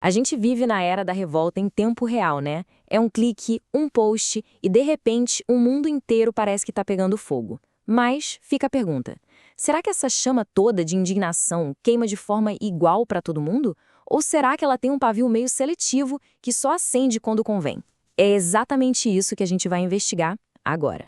A gente vive na era da revolta em tempo real, né? É um clique, um post e, de repente, o mundo inteiro parece que está pegando fogo. Mas fica a pergunta: será que essa chama toda de indignação queima de forma igual para todo mundo? Ou será que ela tem um pavio meio seletivo que só acende quando convém? É exatamente isso que a gente vai investigar agora.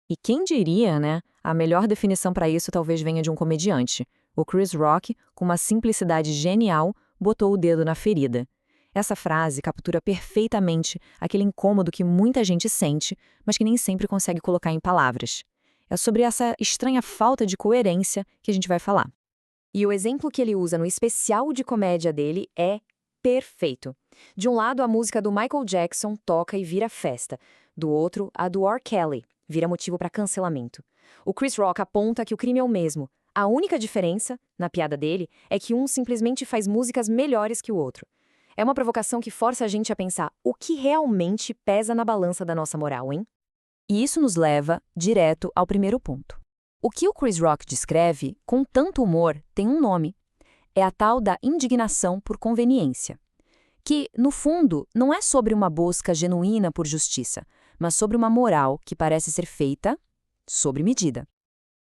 E quem diria, né? A melhor definição para isso talvez venha de um comediante. O Chris Rock, com uma simplicidade genial, botou o dedo na ferida. Essa frase captura perfeitamente aquele incômodo que muita gente sente, mas que nem sempre consegue colocar em palavras. É sobre essa estranha falta de coerência que a gente vai falar. E o exemplo que ele usa no especial de comédia dele é perfeito. De um lado, a música do Michael Jackson toca e vira festa. Do outro, a do R. Kelly vira motivo para cancelamento. O Chris Rock aponta que o crime é o mesmo. A única diferença, na piada dele, é que um simplesmente faz músicas melhores que o outro. É uma provocação que força a gente a pensar o que realmente pesa na balança da nossa moral, hein? E isso nos leva direto ao primeiro ponto. O que o Chris Rock descreve, com tanto humor, tem um nome. É a tal da indignação por conveniência. Que, no fundo, não é sobre uma busca genuína por justiça, mas sobre uma moral que parece ser feita sob medida.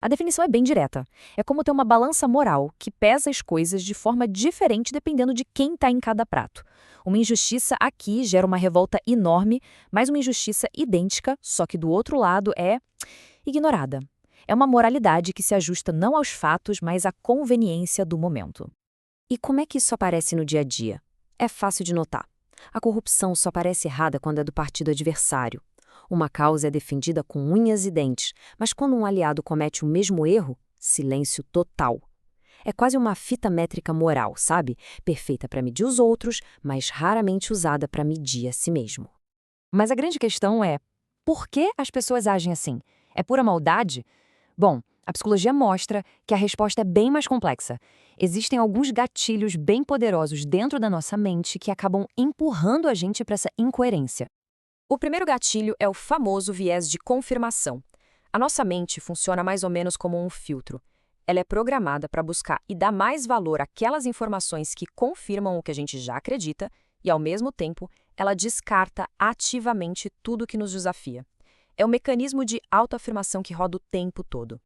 A definição é bem direta. É como ter uma balança moral que pesa as coisas de forma diferente dependendo de quem está em cada prato. Uma injustiça aqui gera uma revolta enorme, mas uma injustiça idêntica, só que do outro lado é ignorada. É uma moralidade que se ajusta não aos fatos, mas à conveniência do momento. E como é que isso aparece no dia a dia? É fácil de notar. A corrupção só parece errada quando é do partido adversário. Uma causa é defendida com unhas e dentes, mas quando um aliado comete o mesmo erro, silêncio total. É quase uma fita métrica moral, sabe? Perfeita para medir os outros, mas raramente usada para medir a si mesmo. Mas a grande questão é: por que as pessoas agem assim? É pura maldade? Bom, a psicologia mostra que a resposta é bem mais complexa. Existem alguns gatilhos bem poderosos dentro da nossa mente que acabam empurrando a gente para essa incoerência. O primeiro gatilho é o famoso viés de confirmação. A nossa mente funciona mais ou menos como um filtro. Ela é programada para buscar e dar mais valor àquelas informações que confirmam o que a gente já acredita e, ao mesmo tempo, ela descarta ativamente tudo que nos desafia. É o mecanismo de autoafirmação que roda o tempo todo.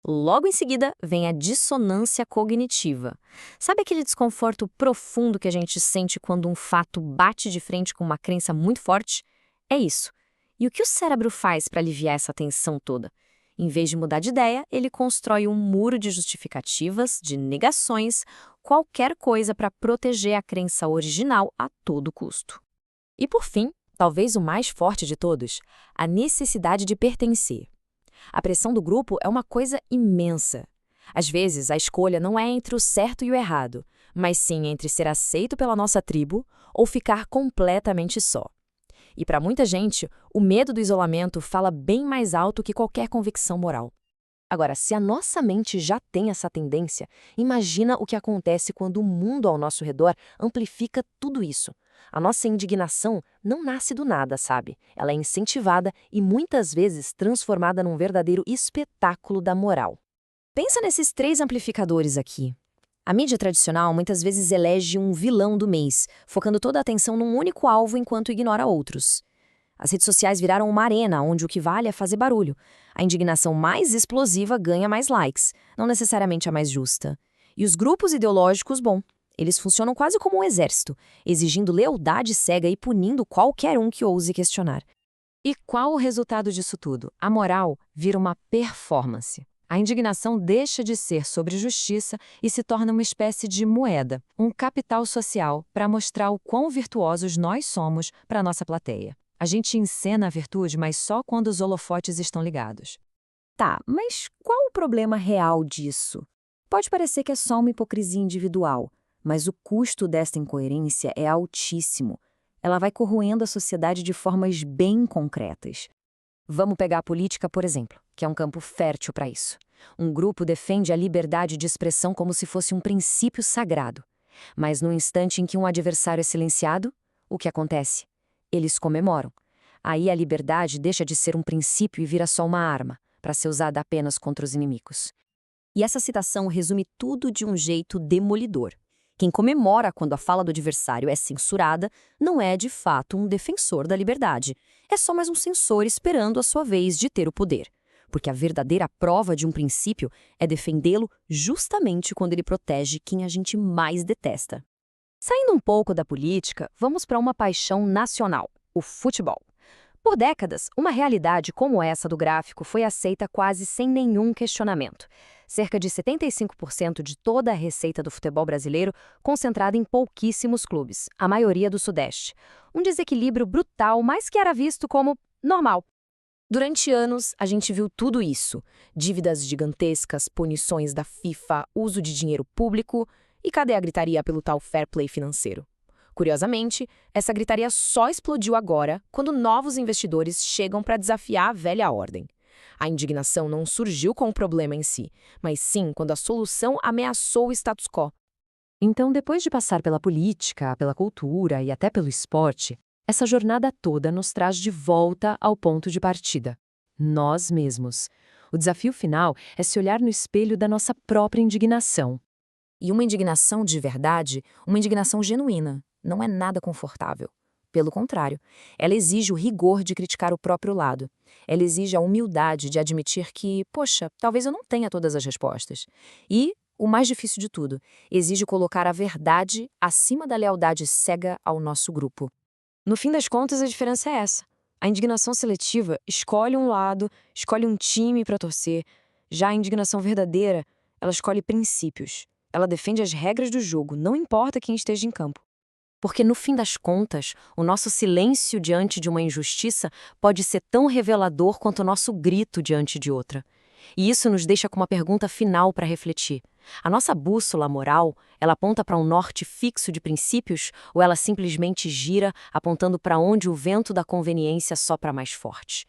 Logo em seguida, vem a dissonância cognitiva. Sabe aquele desconforto profundo que a gente sente quando um fato bate de frente com uma crença muito forte? É isso. E o que o cérebro faz para aliviar essa tensão toda? Em vez de mudar de ideia, ele constrói um muro de justificativas, de negações, qualquer coisa para proteger a crença original a todo custo. E por fim, talvez o mais forte de todos, a necessidade de pertencer. A pressão do grupo é uma coisa imensa. Às vezes, a escolha não é entre o certo e o errado, mas sim entre ser aceito pela nossa tribo ou ficar completamente só. E para muita gente, o medo do isolamento fala bem mais alto que qualquer convicção moral. Agora, se a nossa mente já tem essa tendência, imagina o que acontece quando o mundo ao nosso redor amplifica tudo isso. A nossa indignação não nasce do nada, sabe? Ela é incentivada e muitas vezes transformada num verdadeiro espetáculo da moral. Pensa nesses 3 amplificadores aqui. A mídia tradicional muitas vezes elege um vilão do mês, focando toda a atenção num único alvo enquanto ignora outros. As redes sociais viraram uma arena onde o que vale é fazer barulho. A indignação mais explosiva ganha mais likes, não necessariamente a mais justa. E os grupos ideológicos, bom, eles funcionam quase como um exército, exigindo lealdade cega e punindo qualquer um que ouse questionar. E qual o resultado disso tudo? A moral vira uma performance. A indignação deixa de ser sobre justiça e se torna uma espécie de moeda, um capital social para mostrar o quão virtuosos nós somos para a nossa plateia. A gente encena a virtude, mas só quando os holofotes estão ligados. Tá, mas qual o problema real disso? Pode parecer que é só uma hipocrisia individual, mas o custo desta incoerência é altíssimo. Ela vai corroendo a sociedade de formas bem concretas. Vamos pegar a política, por exemplo, que é um campo fértil para isso. Um grupo defende a liberdade de expressão como se fosse um princípio sagrado. Mas no instante em que um adversário é silenciado, o que acontece? Eles comemoram. Aí a liberdade deixa de ser um princípio e vira só uma arma, para ser usada apenas contra os inimigos. E essa citação resume tudo de um jeito demolidor. Quem comemora quando a fala do adversário é censurada não é, de fato, um defensor da liberdade. É só mais um censor esperando a sua vez de ter o poder. Porque a verdadeira prova de um princípio é defendê-lo justamente quando ele protege quem a gente mais detesta. Saindo um pouco da política, vamos para uma paixão nacional: o futebol. Por décadas, uma realidade como essa do gráfico foi aceita quase sem nenhum questionamento. Cerca de 75% de toda a receita do futebol brasileiro concentrada em pouquíssimos clubes, a maioria do Sudeste. Um desequilíbrio brutal, mas que era visto como normal. Durante anos, a gente viu tudo isso: dívidas gigantescas, punições da FIFA, uso de dinheiro público e cadê a gritaria pelo tal fair play financeiro? Curiosamente, essa gritaria só explodiu agora, quando novos investidores chegam para desafiar a velha ordem. A indignação não surgiu com o problema em si, mas sim quando a solução ameaçou o status quo. Então, depois de passar pela política, pela cultura e até pelo esporte, essa jornada toda nos traz de volta ao ponto de partida: nós mesmos. O desafio final é se olhar no espelho da nossa própria indignação. E uma indignação de verdade, uma indignação genuína, não é nada confortável. Pelo contrário, ela exige o rigor de criticar o próprio lado. Ela exige a humildade de admitir que, poxa, talvez eu não tenha todas as respostas. E, o mais difícil de tudo, exige colocar a verdade acima da lealdade cega ao nosso grupo. No fim das contas, a diferença é essa. A indignação seletiva escolhe um lado, escolhe um time para torcer. Já a indignação verdadeira, ela escolhe princípios. Ela defende as regras do jogo, não importa quem esteja em campo. Porque, no fim das contas, o nosso silêncio diante de uma injustiça pode ser tão revelador quanto o nosso grito diante de outra. E isso nos deixa com uma pergunta final para refletir. A nossa bússola moral, ela aponta para um norte fixo de princípios ou ela simplesmente gira, apontando para onde o vento da conveniência sopra mais forte?